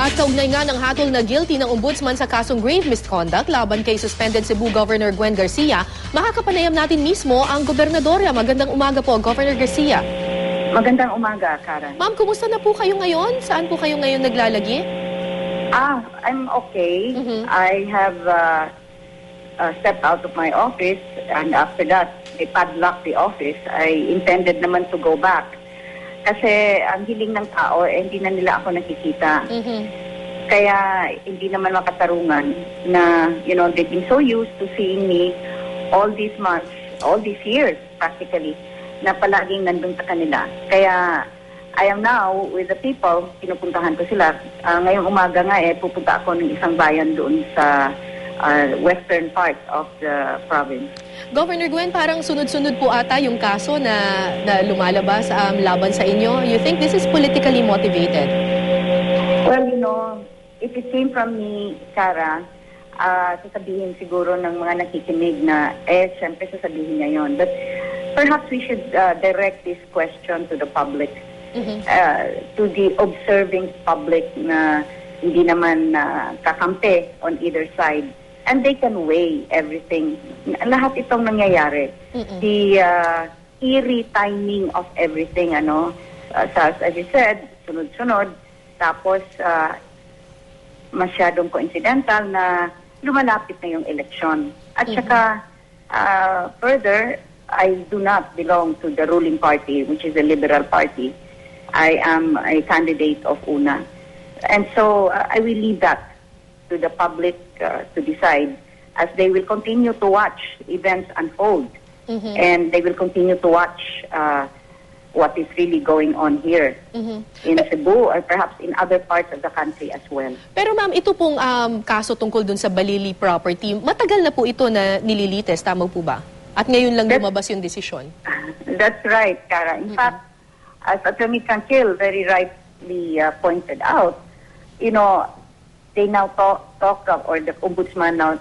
At kaugnay nga ng hatol na guilty ng ombudsman sa kasong grave misconduct laban kay suspended Cebu Governor Gwen Garcia, makakapanayam natin mismo ang gobernadorya. Magandang umaga po, Governor Garcia. Magandang umaga, Karen. Ma'am, kumusta na po kayo ngayon? Saan po kayo ngayon naglalagi? I'm okay. I have stepped out of my office, and after that, they padlocked the office. I intended naman to go back. Kasi ang hiling ng tao, hindi na nila ako nakikita. Kaya hindi naman makatarungan na, they've been so used to seeing me all these months, all these years practically, na palaging nandun sa kanila. Kaya I am now with the people, pinupuntahan ko sila. Ngayong umaga nga pupunta ako ng isang bayan doon sa western part of the province. Governor Gwen, parang sunod-sunod po ata yung kaso na lumalabas laban sa inyo. You think this is politically motivated? Well, if it came from me, Sarah, sasabihin siguro ng mga nakikinig na, siyempre sasabihin niya yun. But perhaps we should direct this question to the public, to the observing public na hindi naman kakampi on either side. And they can weigh everything. Lahat itong nangyayari. The eerie timing of everything, as you said, sunod-sunod. Tapos, masyadong coincidental na lumalapit na yung eleksyon. At saka, further, I do not belong to the ruling party, which is the Liberal Party. I am a candidate of UNA. And so, I will leave that to the public to decide, as they will continue to watch events unfold, and they will continue to watch what is really going on here in Cebu or perhaps in other parts of the country as well. Pero ma'am, ito pong kaso tungkol dun sa Balili property, matagal na po ito na nililites, tama po ba? At ngayon lang lumabas yung desisyon? That's right, Cara. In fact, as Attorney Tranquil very rightly pointed out, they now talk of, or the ombudsman now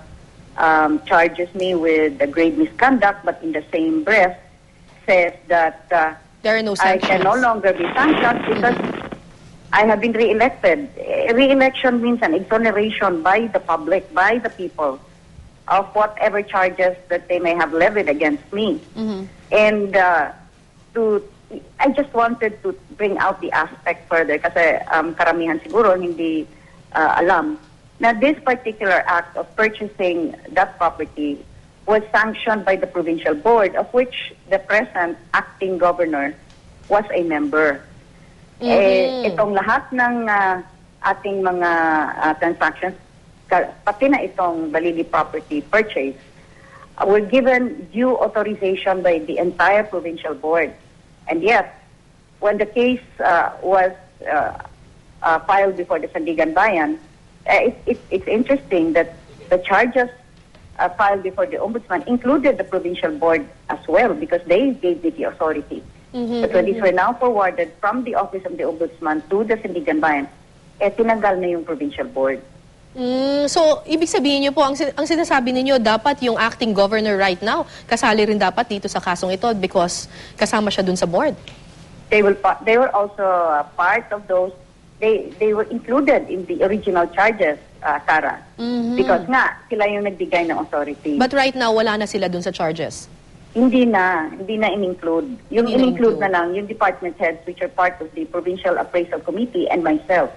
charges me with the grave misconduct, but in the same breath says that there are no I can no longer be sanctioned because I have been re-elected. Re-election means an exoneration by the public, by the people, of whatever charges that they may have levied against me. And I just wanted to bring out the aspect further kasi karamihan siguro hindi alam na this particular act of purchasing that property was sanctioned by the provincial board, of which the present acting governor was a member. Itong lahat ng ating mga transactions, pati na itong Balili property purchase, were given due authorization by the entire provincial board. And yet, when the case was filed before the Sandigan Bayan, it's interesting that the charges filed before the ombudsman included the provincial board as well because they gave the authority. But when these were now forwarded from the office of the ombudsman to the Sandigan Bayan, tinanggal na yung provincial board. So, ibig sabihin niyo po, ang sinasabi ninyo, dapat yung acting governor right now, kasali rin dapat dito sa kasong ito because kasama siya dun sa board. They were also part of those. They were included in the original charges, Sarah. Because nga, sila yung nagbigay ng authority. But right now, wala na sila dun sa charges? Hindi na in-include. Yung in-include na lang, yung department heads which are part of the Provincial Appraisal Committee and myself.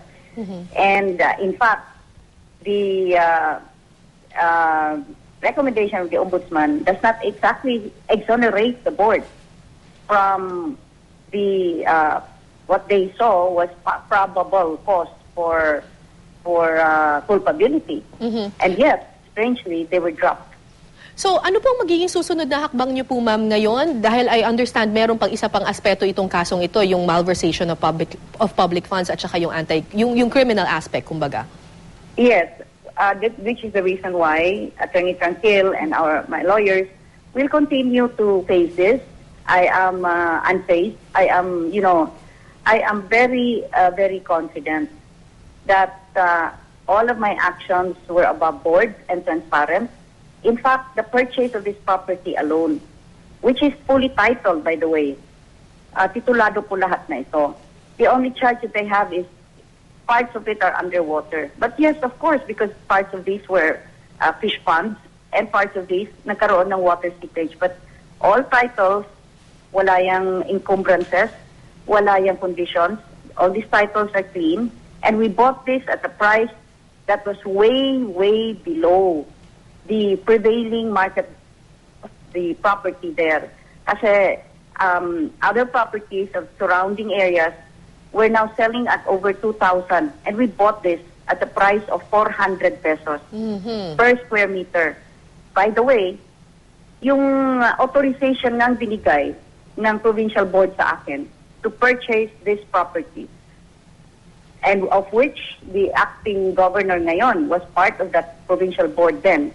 And in fact, the recommendation of the Ombudsman does not exactly exonerate the board from the what they saw was probable cause for culpability. And yet, strangely, they were dropped. So, ano pong magiging susunod na hakbang niyo po, ma'am, ngayon? Dahil I understand meron pang isa pang aspeto itong kasong ito, yung malversation of public funds at saka yung criminal aspect, kumbaga. Yes, which is the reason why Attorney Tranquil and my lawyers will continue to face this. I am unfazed. I am very, very confident that all of my actions were above board and transparent. In fact, the purchase of this property alone, which is fully titled, by the way, titulado po lahat na ito. The only charge that they have is parts of it are underwater. But yes, of course, because parts of these were fish ponds and parts of these nagkaroon ng water seepage. But all titles, wala yang encumbrances, wala yang conditions. All these titles are clean. And we bought this at a price that was way, way below the prevailing market of the property there. Kasi other properties of surrounding areas were now selling at over 2,000. And we bought this at the price of 400 pesos per square meter. By the way, yung authorization ng binigay ng provincial board sa akin to purchase this property, and of which the acting governor ngayon was part of that provincial board then,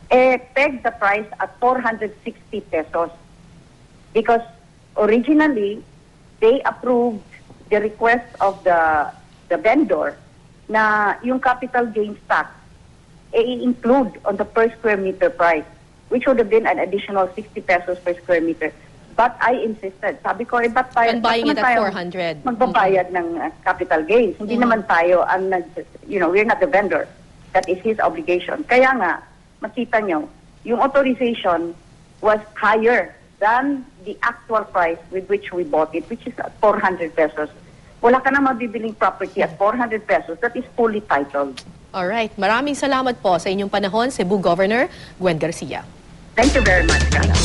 pegged the price at 460 pesos. Because originally, they approved the request of the vendor na yung capital gains tax include on the per square meter price, which would have been an additional 60 pesos per square meter. But I insisted. Sabi ko, ba't tayo, And buying it at 400. magbabayad ng capital gains? Hindi naman tayo, we're not the vendor. That is his obligation. Kaya nga, makita nyo, yung authorization was higher than the actual price with which we bought it, which is at 400 pesos. Wala ka na mabibiling property at 400 pesos that is fully titled. Alright, maraming salamat po sa inyong panahon, Cebu Governor Gwen Garcia. Thank you very much, Carla.